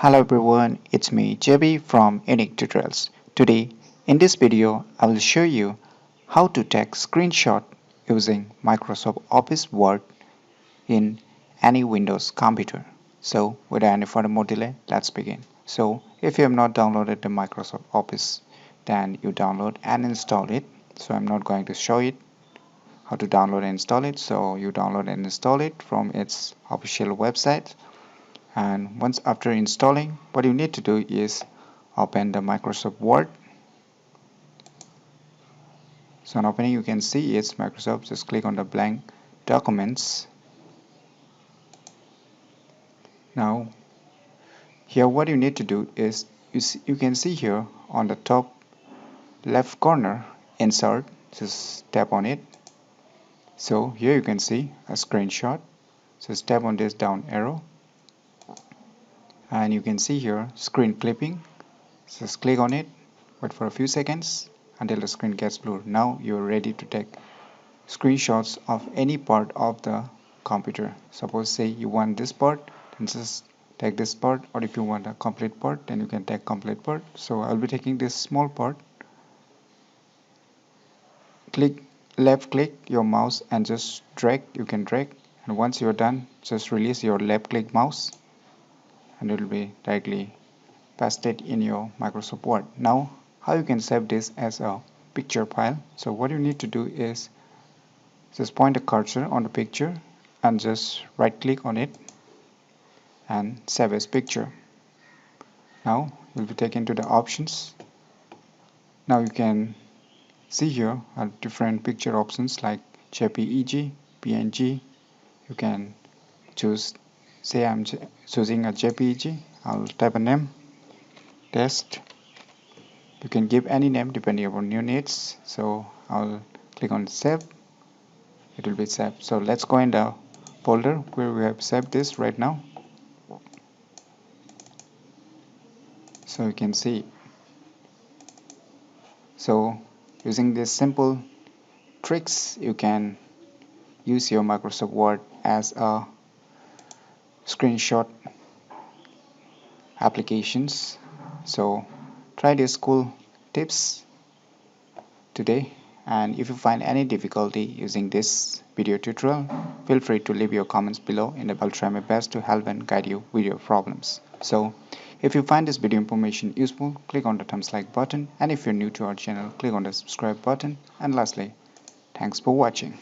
Hello everyone, it's me JB from UniqueTutorials. Today, in this video, I will show you how to take screenshot using Microsoft Office Word in any Windows computer. So, without any further more delay, let's begin. So, if you have not downloaded the Microsoft Office, then you download and install it. So, I'm not going to show it how to download and install it. So, you download and install it from its official website. And once after installing, what you need to do is open the Microsoft Word. So on opening, you can see it's Microsoft. Just click on the blank documents. Now here what you need to do is you can see here on the top left corner insert. Just tap on it. So here you can see a screenshot. Just tap on this down arrow and you can see here screen clipping. Just click on it, wait for a few seconds until the screen gets blurred. Now you're ready to take screenshots of any part of the computer. Suppose say you want this part, then just take this part, or if you want a complete part, then you can take complete part. So I'll be taking this small part. Left click your mouse and just drag. You can drag, and once you're done, just release your left click mouse and it will be directly pasted in your Microsoft Word. Now how you can save this as a picture file. So what you need to do is just point a cursor on the picture and just right click on it and save as picture. Now you'll be taken to the options. Now you can see here are different picture options like JPEG, PNG. You can choose, say I'm choosing a JPEG. I'll type a name, test. You can give any name depending upon your needs. So I'll click on save. It will be saved. So let's go in the folder where we have saved this right now. So you can see. So using these simple tricks, you can use your Microsoft Word as a screenshot applications. So try these cool tips today, and if you find any difficulty using this video tutorial, feel free to leave your comments below and I'll try my best to help and guide you with your problems. So if you find this video information useful, click on the thumbs like button, and if you're new to our channel, click on the subscribe button, and lastly, thanks for watching.